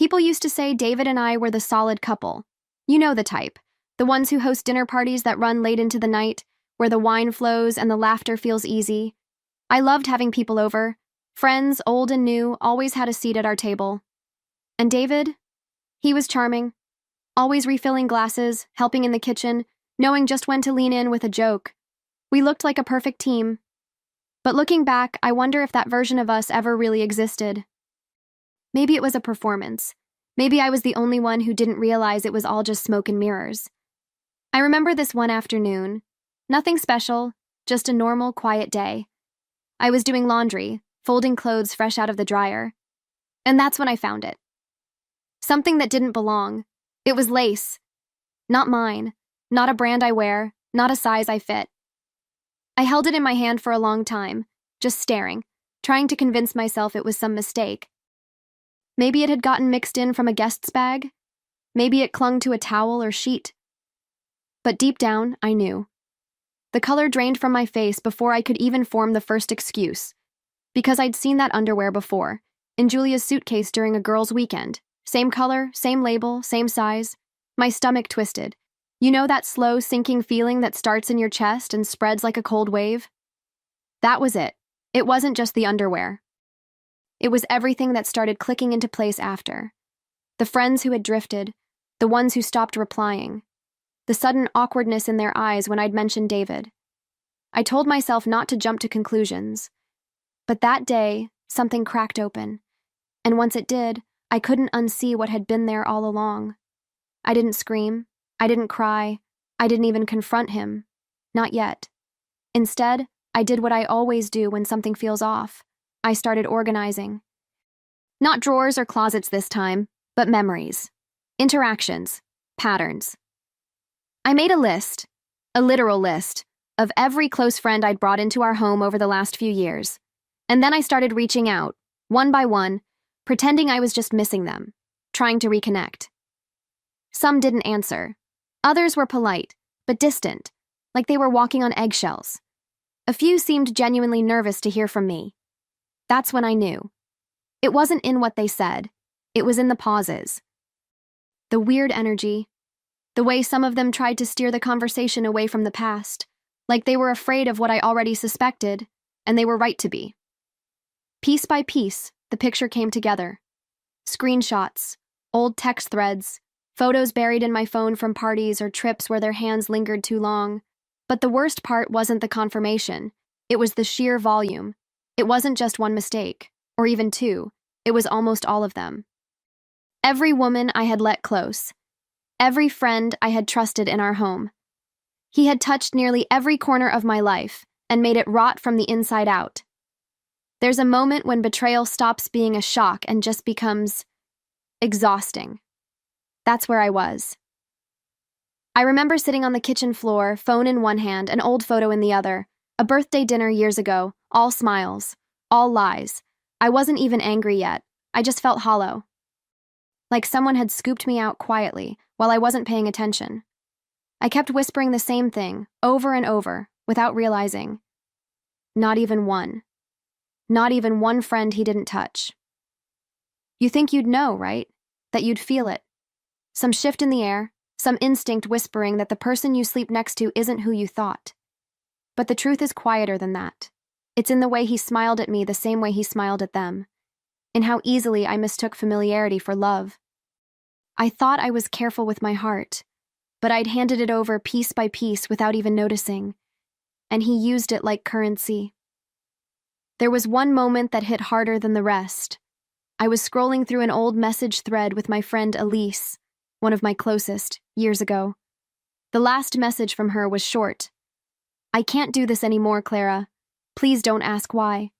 People used to say David and I were the solid couple. You know the type. The ones who host dinner parties that run late into the night, where the wine flows and the laughter feels easy. I loved having people over. Friends, old and new, always had a seat at our table. And David? He was charming. Always refilling glasses, helping in the kitchen, knowing just when to lean in with a joke. We looked like a perfect team. But looking back, I wonder if that version of us ever really existed. Maybe it was a performance. Maybe I was the only one who didn't realize it was all just smoke and mirrors. I remember this one afternoon. Nothing special, just a normal, quiet day. I was doing laundry, folding clothes fresh out of the dryer. And that's when I found it. Something that didn't belong. It was lace. Not mine. Not a brand I wear. Not a size I fit. I held it in my hand for a long time, just staring, trying to convince myself it was some mistake. Maybe it had gotten mixed in from a guest's bag. Maybe it clung to a towel or sheet. But deep down, I knew. The color drained from my face before I could even form the first excuse. Because I'd seen that underwear before, in Julia's suitcase during a girls' weekend. Same color, same label, same size. My stomach twisted. You know that slow, sinking feeling that starts in your chest and spreads like a cold wave? That was it. It wasn't just the underwear. It was everything that started clicking into place after. The friends who had drifted, the ones who stopped replying, the sudden awkwardness in their eyes when I'd mentioned David. I told myself not to jump to conclusions. But that day, something cracked open. And once it did, I couldn't unsee what had been there all along. I didn't scream. I didn't cry. I didn't even confront him. Not yet. Instead, I did what I always do when something feels off. I started organizing. Not drawers or closets this time, but memories. Interactions. Patterns. I made a list, a literal list, of every close friend I'd brought into our home over the last few years. And then I started reaching out, one by one, pretending I was just missing them, trying to reconnect. Some didn't answer. Others were polite, but distant, like they were walking on eggshells. A few seemed genuinely nervous to hear from me. That's when I knew. It wasn't in what they said. It was in the pauses. The weird energy. The way some of them tried to steer the conversation away from the past, like they were afraid of what I already suspected, and they were right to be. Piece by piece, the picture came together. Screenshots, old text threads, photos buried in my phone from parties or trips where their hands lingered too long. But the worst part wasn't the confirmation. It was the sheer volume. It wasn't just one mistake, or even two. It was almost all of them. Every woman I had let close. Every friend I had trusted in our home. He had touched nearly every corner of my life and made it rot from the inside out. There's a moment when betrayal stops being a shock and just becomes exhausting. That's where I was. I remember sitting on the kitchen floor, phone in one hand, an old photo in the other, a birthday dinner years ago, all smiles, all lies. I wasn't even angry yet. I just felt hollow. Like someone had scooped me out quietly while I wasn't paying attention. I kept whispering the same thing, over and over, without realizing. Not even one. Not even one friend he didn't touch. You think you'd know, right? That you'd feel it. Some shift in the air, some instinct whispering that the person you sleep next to isn't who you thought. But the truth is quieter than that. It's in the way he smiled at me the same way he smiled at them. In how easily I mistook familiarity for love. I thought I was careful with my heart, but I'd handed it over piece by piece without even noticing, and he used it like currency. There was one moment that hit harder than the rest. I was scrolling through an old message thread with my friend Elise, one of my closest, years ago. The last message from her was short. "I can't do this anymore, Clara. Please don't ask why."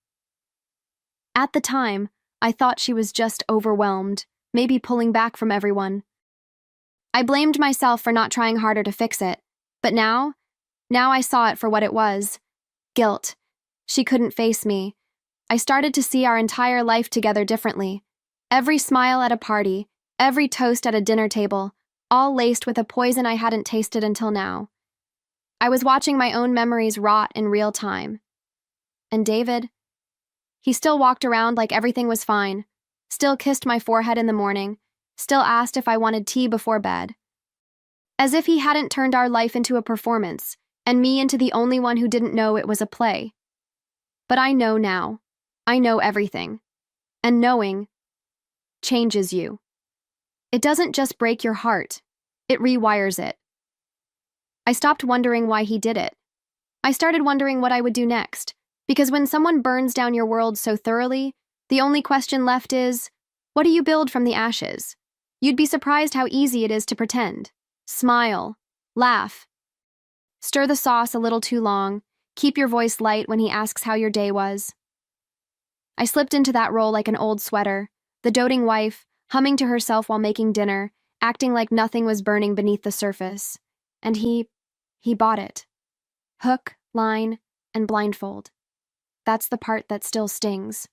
At the time, I thought she was just overwhelmed, maybe pulling back from everyone. I blamed myself for not trying harder to fix it, but now I saw it for what it was. Guilt. She couldn't face me. I started to see our entire life together differently. Every smile at a party, every toast at a dinner table, all laced with a poison I hadn't tasted until now. I was watching my own memories rot in real time. And David? He still walked around like everything was fine, still kissed my forehead in the morning, still asked if I wanted tea before bed. As if he hadn't turned our life into a performance, and me into the only one who didn't know it was a play. But I know now. I know everything. And knowing changes you. It doesn't just break your heart, it rewires it. I stopped wondering why he did it. I started wondering what I would do next, because when someone burns down your world so thoroughly, the only question left is, what do you build from the ashes? You'd be surprised how easy it is to pretend. Smile. Laugh. Stir the sauce a little too long. Keep your voice light when he asks how your day was. I slipped into that role like an old sweater, the doting wife, humming to herself while making dinner, acting like nothing was burning beneath the surface. And he bought it. Hook, line, and blindfold. That's the part that still stings.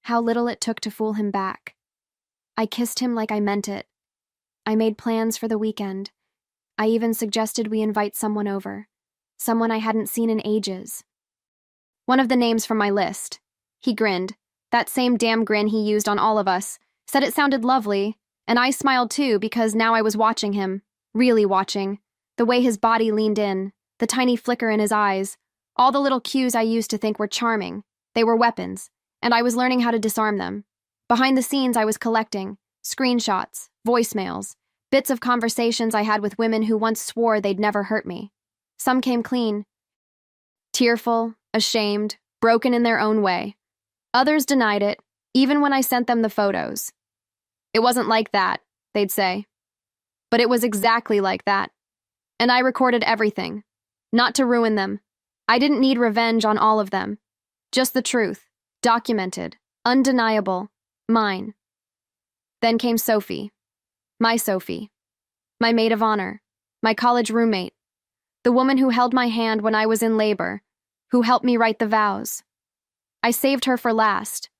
How little it took to fool him back. I kissed him like I meant it. I made plans for the weekend. I even suggested we invite someone over. Someone I hadn't seen in ages. One of the names from my list. He grinned. That same damn grin he used on all of us. Said it sounded lovely, and I smiled too because now I was watching him. Really watching. The way his body leaned in, the tiny flicker in his eyes, all the little cues I used to think were charming. They were weapons, and I was learning how to disarm them. Behind the scenes I was collecting screenshots, voicemails, bits of conversations I had with women who once swore they'd never hurt me. Some came clean. Tearful, ashamed, broken in their own way. Others denied it, even when I sent them the photos. It wasn't like that, they'd say. But it was exactly like that. And I recorded everything. Not to ruin them. I didn't need revenge on all of them. Just the truth. Documented. Undeniable. Mine. Then came Sophie. My Sophie. My maid of honor. My college roommate. The woman who held my hand when I was in labor. Who helped me write the vows. I saved her for last.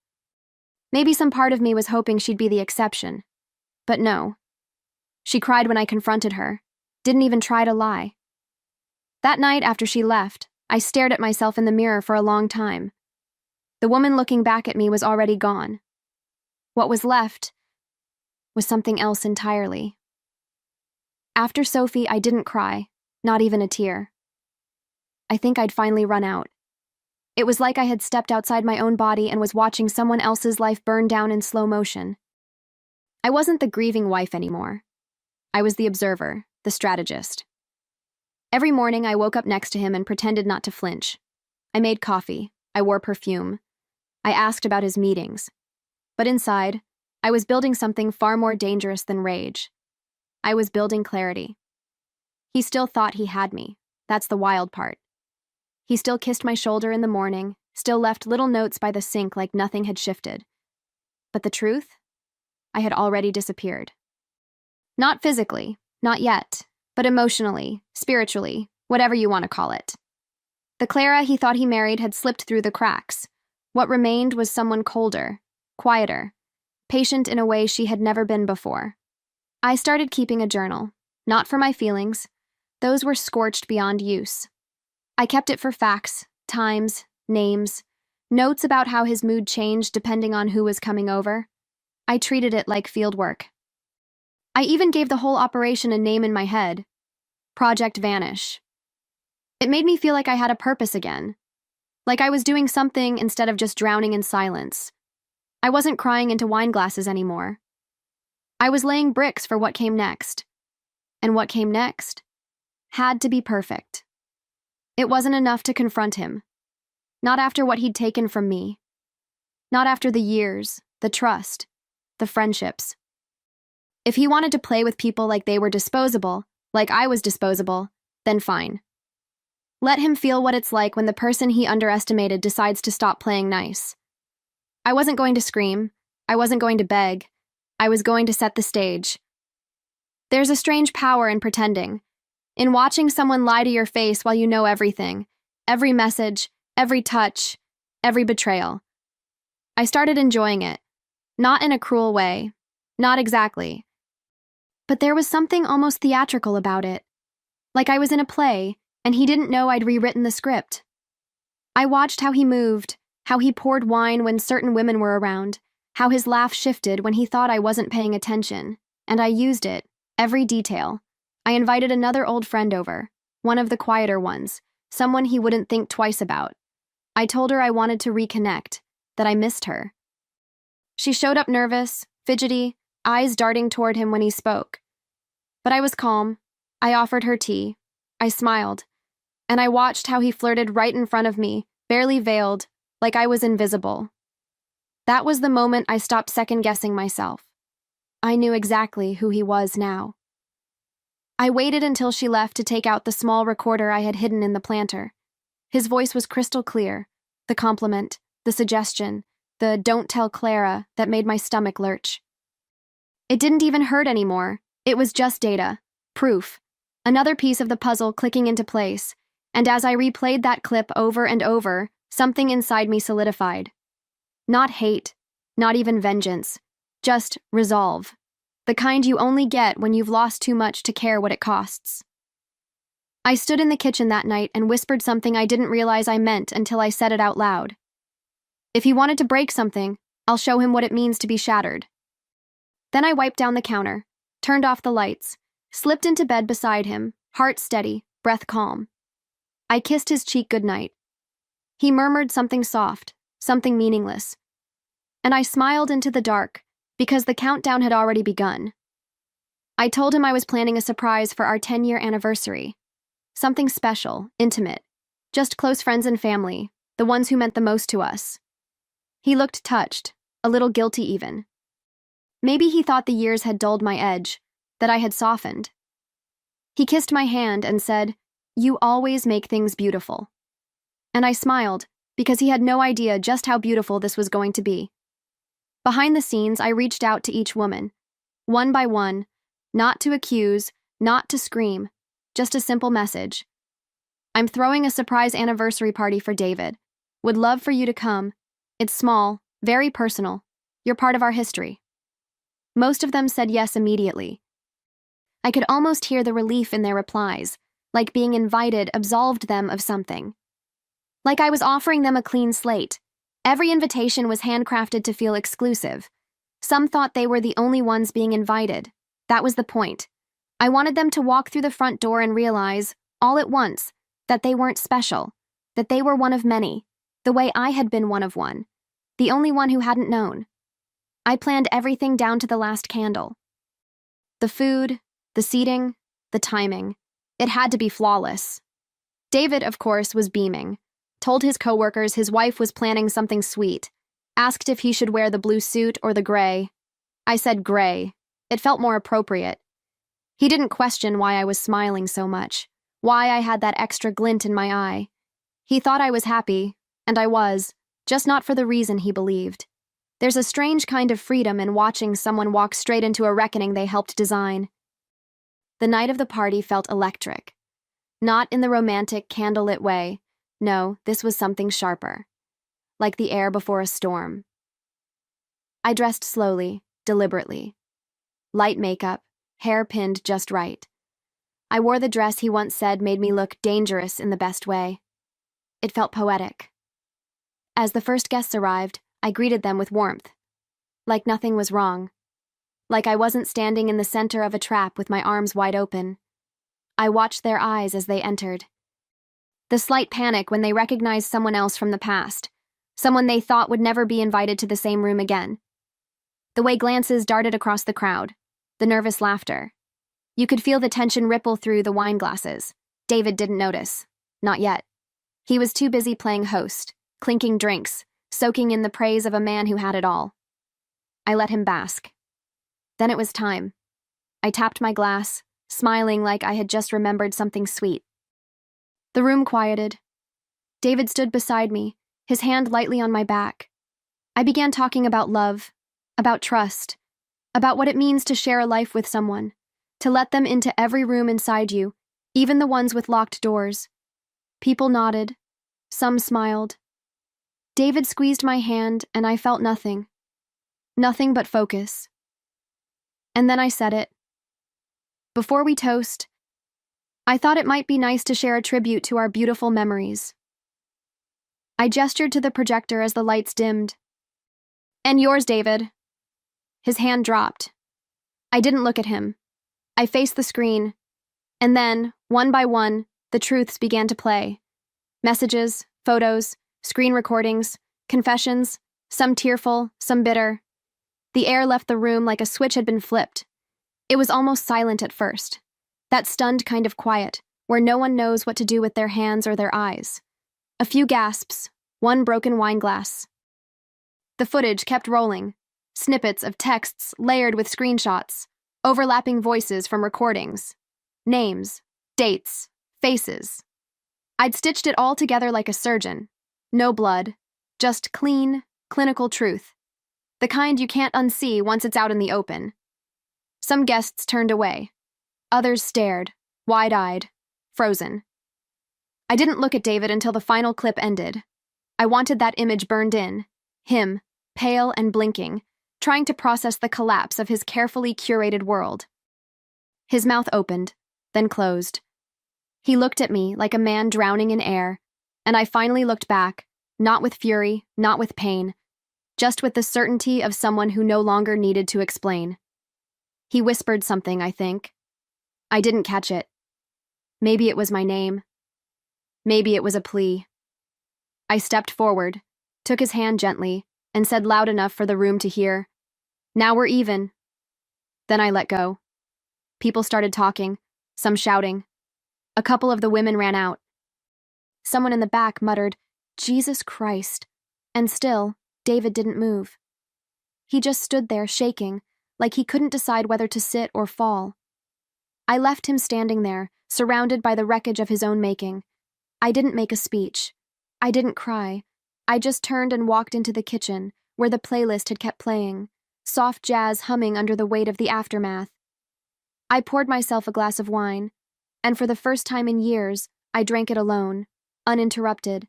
Maybe some part of me was hoping she'd be the exception. But no. She cried when I confronted her. Didn't even try to lie. That night after she left, I stared at myself in the mirror for a long time. The woman looking back at me was already gone. What was left was something else entirely. After Sophie, I didn't cry, not even a tear. I think I'd finally run out. It was like I had stepped outside my own body and was watching someone else's life burn down in slow motion. I wasn't the grieving wife anymore. I was the observer, the strategist. Every morning I woke up next to him and pretended not to flinch. I made coffee. I wore perfume. I asked about his meetings. But inside, I was building something far more dangerous than rage. I was building clarity. He still thought he had me. That's the wild part. He still kissed my shoulder in the morning, still left little notes by the sink like nothing had shifted. But the truth? I had already disappeared. Not physically, not yet, but emotionally, spiritually, whatever you want to call it. The Clara he thought he married had slipped through the cracks. What remained was someone colder, quieter, patient in a way she had never been before. I started keeping a journal, not for my feelings. Those were scorched beyond use. I kept it for facts, times, names, notes about how his mood changed depending on who was coming over. I treated it like field work. I even gave the whole operation a name in my head. Project Vanish. It made me feel like I had a purpose again. Like I was doing something instead of just drowning in silence. I wasn't crying into wine glasses anymore. I was laying bricks for what came next. And what came next had to be perfect. It wasn't enough to confront him. Not after what he'd taken from me. Not after the years, the trust, the friendships. If he wanted to play with people like they were disposable, like I was disposable, then fine. Let him feel what it's like when the person he underestimated decides to stop playing nice. I wasn't going to scream. I wasn't going to beg. I was going to set the stage. There's a strange power in pretending, in watching someone lie to your face while you know everything, every message, every touch, every betrayal. I started enjoying it, not in a cruel way, not exactly. But there was something almost theatrical about it, like I was in a play, and he didn't know I'd rewritten the script. I watched how he moved, how he poured wine when certain women were around, how his laugh shifted when he thought I wasn't paying attention, and I used it, every detail. I invited another old friend over, one of the quieter ones, someone he wouldn't think twice about. I told her I wanted to reconnect, that I missed her. She showed up nervous, fidgety, eyes darting toward him when he spoke. But I was calm. I offered her tea. I smiled. And I watched how he flirted right in front of me, barely veiled, like I was invisible. That was the moment I stopped second-guessing myself. I knew exactly who he was now. I waited until she left to take out the small recorder I had hidden in the planter. His voice was crystal clear, the compliment, the suggestion, the "don't tell Clara" that made my stomach lurch. It didn't even hurt anymore. It was just data, proof, another piece of the puzzle clicking into place, and as I replayed that clip over and over, something inside me solidified. Not hate, not even vengeance, just resolve. The kind you only get when you've lost too much to care what it costs. I stood in the kitchen that night and whispered something I didn't realize I meant until I said it out loud. If he wanted to break something, I'll show him what it means to be shattered. Then I wiped down the counter, turned off the lights, slipped into bed beside him, heart steady, breath calm. I kissed his cheek goodnight. He murmured something soft, something meaningless. And I smiled into the dark, because the countdown had already begun. I told him I was planning a surprise for our 10-year anniversary. Something special, intimate, just close friends and family, the ones who meant the most to us. He looked touched, a little guilty even. Maybe he thought the years had dulled my edge, that I had softened. He kissed my hand and said, "You always make things beautiful." And I smiled, because he had no idea just how beautiful this was going to be. Behind the scenes, I reached out to each woman, one by one, not to accuse, not to scream, just a simple message. "I'm throwing a surprise anniversary party for David. Would love for you to come. It's small, very personal. You're part of our history." Most of them said yes immediately. I could almost hear the relief in their replies, like being invited absolved them of something. Like I was offering them a clean slate. Every invitation was handcrafted to feel exclusive. Some thought they were the only ones being invited. That was the point. I wanted them to walk through the front door and realize, all at once, that they weren't special, that they were one of many, the way I had been one of one, the only one who hadn't known. I planned everything down to the last candle. The food, the seating, the timing. It had to be flawless. David, of course, was beaming. Told his coworkers his wife was planning something sweet. Asked if he should wear the blue suit or the gray. I said gray. It felt more appropriate. He didn't question why I was smiling so much, why I had that extra glint in my eye. He thought I was happy, and I was, just not for the reason he believed. There's a strange kind of freedom in watching someone walk straight into a reckoning they helped design. The night of the party felt electric. Not in the romantic, candlelit way. No, this was something sharper. Like the air before a storm. I dressed slowly, deliberately. Light makeup, hair pinned just right. I wore the dress he once said made me look dangerous in the best way. It felt poetic. As the first guests arrived, I greeted them with warmth. Like nothing was wrong. Like I wasn't standing in the center of a trap with my arms wide open. I watched their eyes as they entered. The slight panic when they recognized someone else from the past, someone they thought would never be invited to the same room again. The way glances darted across the crowd, the nervous laughter. You could feel the tension ripple through the wine glasses. David didn't notice. Not yet. He was too busy playing host, clinking drinks, soaking in the praise of a man who had it all. I let him bask. Then it was time. I tapped my glass, smiling like I had just remembered something sweet. The room quieted. David stood beside me, his hand lightly on my back. I began talking about love, about trust, about what it means to share a life with someone, to let them into every room inside you, even the ones with locked doors. People nodded. Some smiled. David squeezed my hand, and I felt nothing. Nothing but focus. And then I said it. Before we toast, I thought it might be nice to share a tribute to our beautiful memories. I gestured to the projector as the lights dimmed. And yours, David. His hand dropped. I didn't look at him. I faced the screen. And then, one by one, the truths began to play. Messages, photos, screen recordings, confessions, some tearful, some bitter. The air left the room like a switch had been flipped. It was almost silent at first. That stunned kind of quiet, where no one knows what to do with their hands or their eyes. A few gasps, one broken wine glass. The footage kept rolling. Snippets of texts layered with screenshots, overlapping voices from recordings. Names, dates, faces. I'd stitched it all together like a surgeon. No blood, just clean, clinical truth. The kind you can't unsee once it's out in the open. Some guests turned away. Others stared, wide-eyed, frozen. I didn't look at David until the final clip ended. I wanted that image burned in. Him, pale and blinking, trying to process the collapse of his carefully curated world. His mouth opened, then closed. He looked at me like a man drowning in air, and I finally looked back, not with fury, not with pain, just with the certainty of someone who no longer needed to explain. He whispered something, I think. I didn't catch it. Maybe it was my name. Maybe it was a plea. I stepped forward, took his hand gently, and said loud enough for the room to hear, "Now we're even." Then I let go. People started talking, some shouting. A couple of the women ran out. Someone in the back muttered, "Jesus Christ," and still, David didn't move. He just stood there shaking, like he couldn't decide whether to sit or fall. I left him standing there, surrounded by the wreckage of his own making. I didn't make a speech. I didn't cry. I just turned and walked into the kitchen, where the playlist had kept playing, soft jazz humming under the weight of the aftermath. I poured myself a glass of wine, and for the first time in years, I drank it alone, uninterrupted.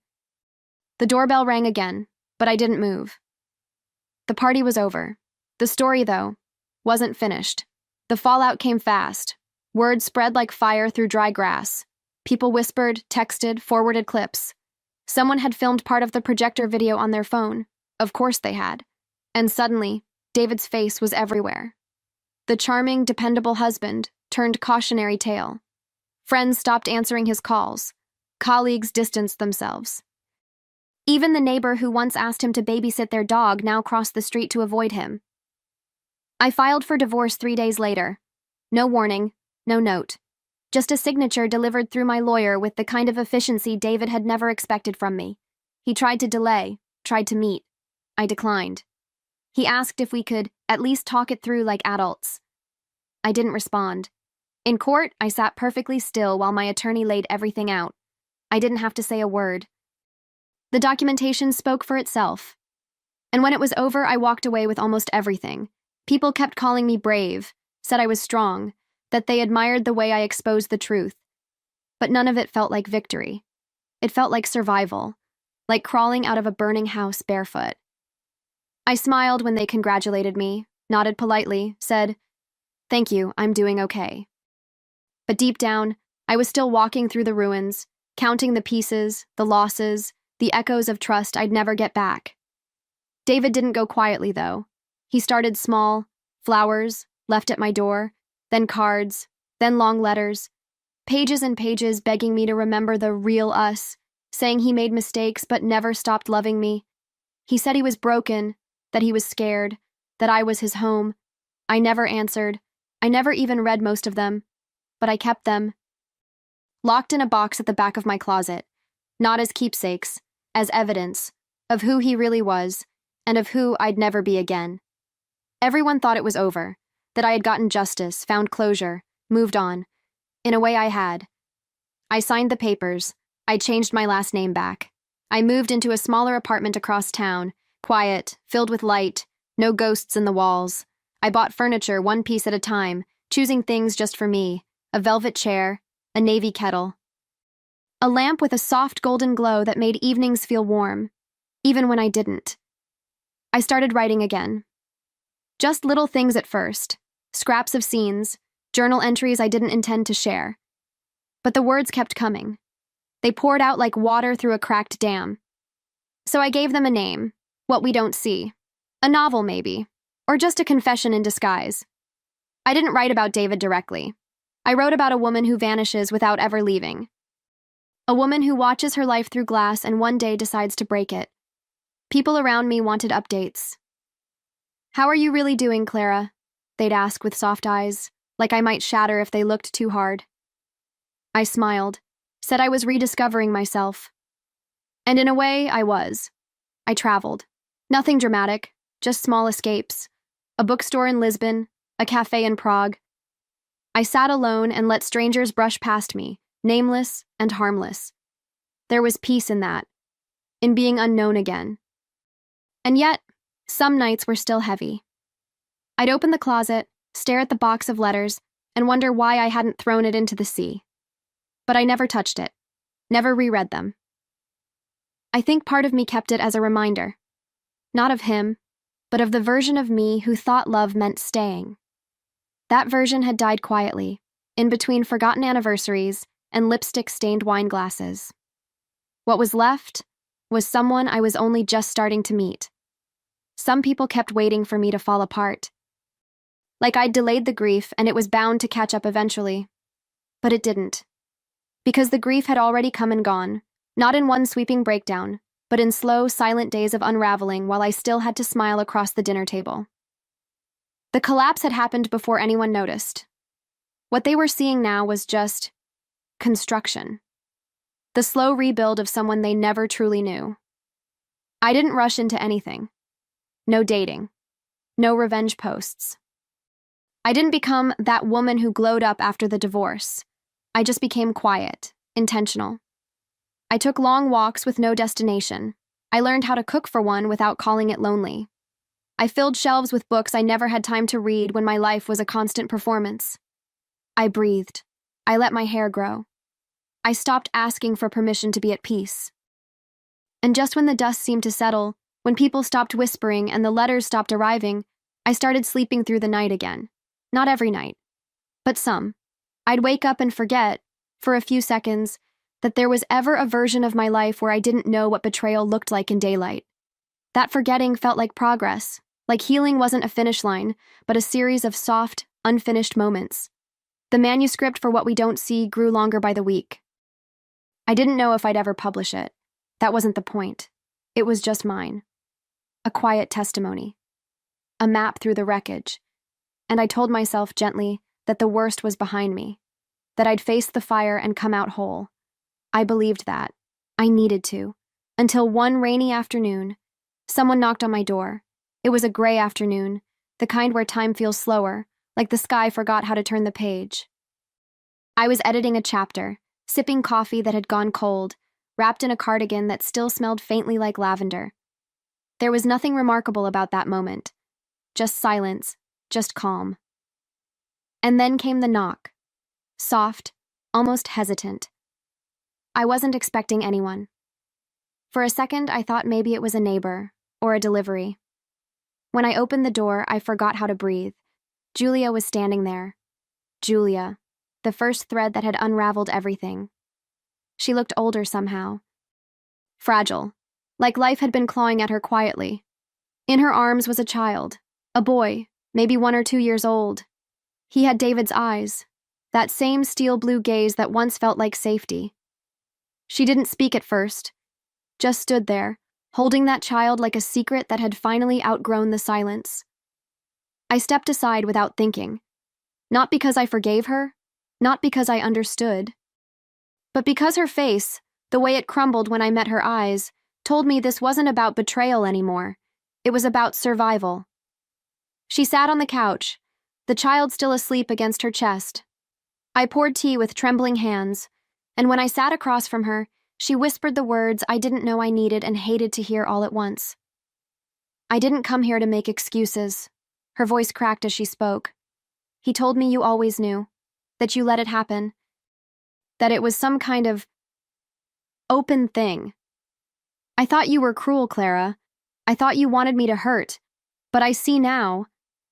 The doorbell rang again, but I didn't move. The party was over. The story, though, wasn't finished. The fallout came fast. Word spread like fire through dry grass. People whispered, texted, forwarded clips. Someone had filmed part of the projector video on their phone. Of course they had. And suddenly, David's face was everywhere. The charming, dependable husband turned cautionary tale. Friends stopped answering his calls. Colleagues distanced themselves. Even the neighbor who once asked him to babysit their dog now crossed the street to avoid him. I filed for divorce 3 days later. No warning, no note. Just a signature delivered through my lawyer with the kind of efficiency David had never expected from me. He tried to delay, tried to meet. I declined. He asked if we could at least talk it through like adults. I didn't respond. In court, I sat perfectly still while my attorney laid everything out. I didn't have to say a word. The documentation spoke for itself. And when it was over, I walked away with almost everything. People kept calling me brave, said I was strong, that they admired the way I exposed the truth. But none of it felt like victory. It felt like survival, like crawling out of a burning house barefoot. I smiled when they congratulated me, nodded politely, said, "Thank you, I'm doing okay." But deep down, I was still walking through the ruins, counting the pieces, the losses, the echoes of trust I'd never get back. David didn't go quietly, though. He started small, flowers, left at my door, then cards, then long letters, pages and pages begging me to remember the real us, saying he made mistakes but never stopped loving me. He said he was broken, that he was scared, that I was his home. I never answered. I never even read most of them, but I kept them. Locked in a box at the back of my closet, not as keepsakes, as evidence of who he really was and of who I'd never be again. Everyone thought it was over, that I had gotten justice, found closure, moved on. In a way I had. I signed the papers. I changed my last name back. I moved into a smaller apartment across town, quiet, filled with light, no ghosts in the walls. I bought furniture one piece at a time, choosing things just for me, a velvet chair, a navy kettle. A lamp with a soft golden glow that made evenings feel warm, even when I didn't. I started writing again. Just little things at first, scraps of scenes, journal entries I didn't intend to share. But the words kept coming. They poured out like water through a cracked dam. So I gave them a name, what we don't see. A novel, maybe. Or just a confession in disguise. I didn't write about David directly. I wrote about a woman who vanishes without ever leaving. A woman who watches her life through glass and one day decides to break it. People around me wanted updates. "How are you really doing, Clara?" they'd ask with soft eyes, like I might shatter if they looked too hard. I smiled, said I was rediscovering myself. And in a way, I was. I traveled. Nothing dramatic, just small escapes. A bookstore in Lisbon, a cafe in Prague. I sat alone and let strangers brush past me, nameless and harmless. There was peace in that, in being unknown again. And yet, some nights were still heavy. I'd open the closet, stare at the box of letters, and wonder why I hadn't thrown it into the sea. But I never touched it, never reread them. I think part of me kept it as a reminder, not of him, but of the version of me who thought love meant staying. That version had died quietly, in between forgotten anniversaries and lipstick-stained wine glasses. What was left was someone I was only just starting to meet. Some people kept waiting for me to fall apart. Like I'd delayed the grief and it was bound to catch up eventually. But it didn't. Because the grief had already come and gone, not in one sweeping breakdown, but in slow, silent days of unraveling while I still had to smile across the dinner table. The collapse had happened before anyone noticed. What they were seeing now was just construction. The slow rebuild of someone they never truly knew. I didn't rush into anything. No dating. No revenge posts. I didn't become that woman who glowed up after the divorce. I just became quiet, intentional. I took long walks with no destination. I learned how to cook for one without calling it lonely. I filled shelves with books I never had time to read when my life was a constant performance. I breathed. I let my hair grow. I stopped asking for permission to be at peace. And just when the dust seemed to settle, when people stopped whispering and the letters stopped arriving, I started sleeping through the night again. Not every night, but some. I'd wake up and forget, for a few seconds, that there was ever a version of my life where I didn't know what betrayal looked like in daylight. That forgetting felt like progress, like healing wasn't a finish line, but a series of soft, unfinished moments. The manuscript for what we don't see grew longer by the week. I didn't know if I'd ever publish it. That wasn't the point. It was just mine. A quiet testimony. A map through the wreckage. And I told myself gently that the worst was behind me, that I'd face the fire and come out whole. I believed that. I needed to. Until one rainy afternoon, someone knocked on my door. It was a gray afternoon, the kind where time feels slower, like the sky forgot how to turn the page. I was editing a chapter, sipping coffee that had gone cold, wrapped in a cardigan that still smelled faintly like lavender. There was nothing remarkable about that moment. Just silence, just calm. And then came the knock. Soft, almost hesitant. I wasn't expecting anyone. For a second, I thought maybe it was a neighbor, or a delivery. When I opened the door, I forgot how to breathe. Julia was standing there. Julia, the first thread that had unraveled everything. She looked older somehow. Fragile, like life had been clawing at her quietly. In her arms was a child, a boy, maybe 1 or 2 years old. He had David's eyes, that same steel blue gaze that once felt like safety. She didn't speak at first, just stood there, holding that child like a secret that had finally outgrown the silence. I stepped aside without thinking. Not because I forgave her, not because I understood, but because her face, the way it crumbled when I met her eyes, told me this wasn't about betrayal anymore. It was about survival. She sat on the couch, the child still asleep against her chest. I poured tea with trembling hands, and when I sat across from her, she whispered the words I didn't know I needed and hated to hear all at once. "I didn't come here to make excuses." Her voice cracked as she spoke. "He told me you always knew, that you let it happen, that it was some kind of open thing. I thought you were cruel, Clara. I thought you wanted me to hurt, but I see now,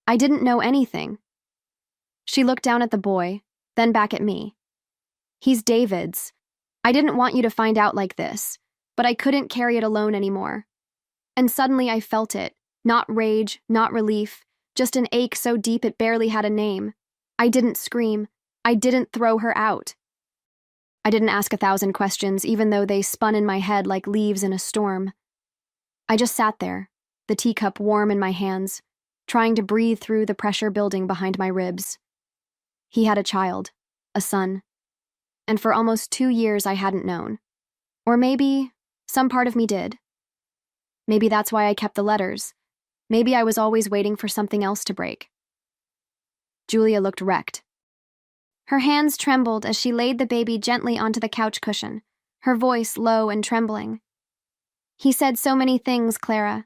I didn't know anything." She looked down at the boy, then back at me. "He's David's. I didn't want you to find out like this, but I couldn't carry it alone anymore." And suddenly I felt it, Not rage, not relief, just an ache so deep it barely had a name. I didn't scream. I didn't throw her out. I didn't ask 1,000 questions, even though they spun in my head like leaves in a storm. I just sat there, the teacup warm in my hands, trying to breathe through the pressure building behind my ribs. He had a child, a son, and for almost 2 years I hadn't known. Or maybe some part of me did. Maybe that's why I kept the letters. Maybe I was always waiting for something else to break. Julia looked wrecked. Her hands trembled as she laid the baby gently onto the couch cushion, her voice low and trembling. He said so many things, Clara.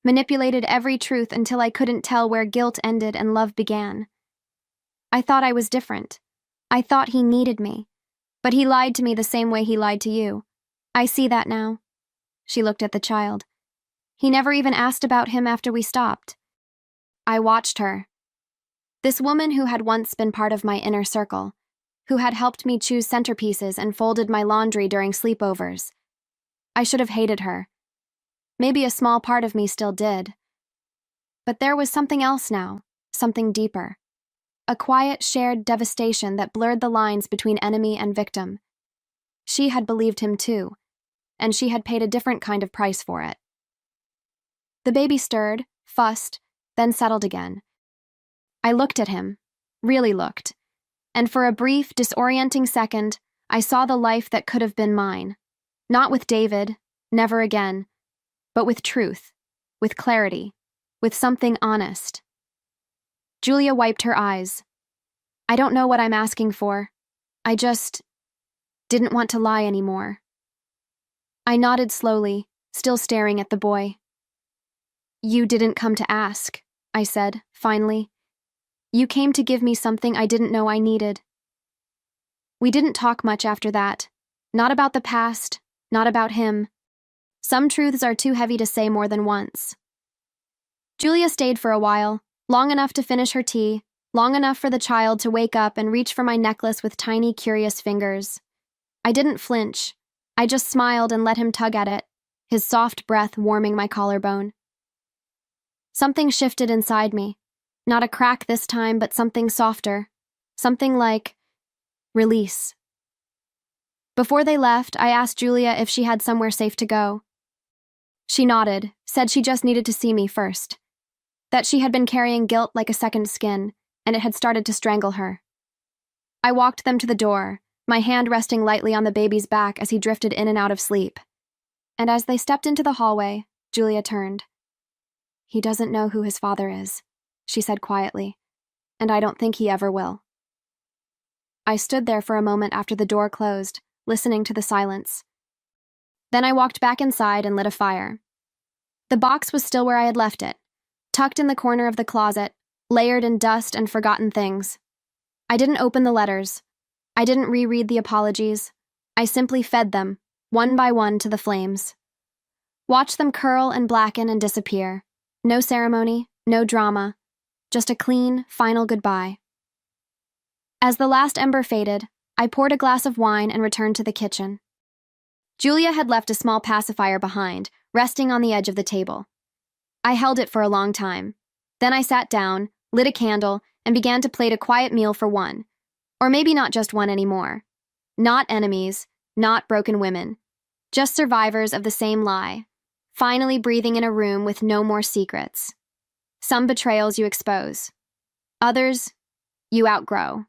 Manipulated every truth until I couldn't tell where guilt ended and love began. I thought I was different. I thought he needed me. But he lied to me the same way he lied to you. I see that now. She looked at the child. He never even asked about him after we stopped. I watched her. This woman who had once been part of my inner circle, who had helped me choose centerpieces and folded my laundry during sleepovers. I should have hated her. Maybe a small part of me still did. But there was something else now, something deeper. A quiet, shared devastation that blurred the lines between enemy and victim. She had believed him too, and she had paid a different kind of price for it. The baby stirred, fussed, then settled again. I looked at him, really looked, and for a brief, disorienting second, I saw the life that could have been mine. Not with David, never again, but with truth, with clarity, with something honest. Julia wiped her eyes. I don't know what I'm asking for. I just didn't want to lie anymore. I nodded slowly, still staring at the boy. You didn't come to ask, I said, finally. You came to give me something I didn't know I needed. We didn't talk much after that. Not about the past, not about him. Some truths are too heavy to say more than once. Julia stayed for a while, long enough to finish her tea, long enough for the child to wake up and reach for my necklace with tiny, curious fingers. I didn't flinch. I just smiled and let him tug at it, his soft breath warming my collarbone. Something shifted inside me. Not a crack this time, but something softer. Something like release. Before they left, I asked Julia if she had somewhere safe to go. She nodded, said she just needed to see me first. That she had been carrying guilt like a second skin, and it had started to strangle her. I walked them to the door, my hand resting lightly on the baby's back as he drifted in and out of sleep. And as they stepped into the hallway, Julia turned. He doesn't know who his father is, she said quietly, and I don't think he ever will. I stood there for a moment after the door closed, listening to the silence. Then I walked back inside and lit a fire. The box was still where I had left it, tucked in the corner of the closet, layered in dust and forgotten things. I didn't open the letters. I didn't reread the apologies. I simply fed them, one by one, to the flames. Watched them curl and blacken and disappear. No ceremony, no drama. Just a clean, final goodbye. As the last ember faded, I poured a glass of wine and returned to the kitchen. Julia had left a small pacifier behind, resting on the edge of the table. I held it for a long time. Then I sat down, lit a candle, and began to plate a quiet meal for one. Or maybe not just one anymore. Not enemies, not broken women. Just survivors of the same lie, finally breathing in a room with no more secrets. Some betrayals you expose. Others, you outgrow.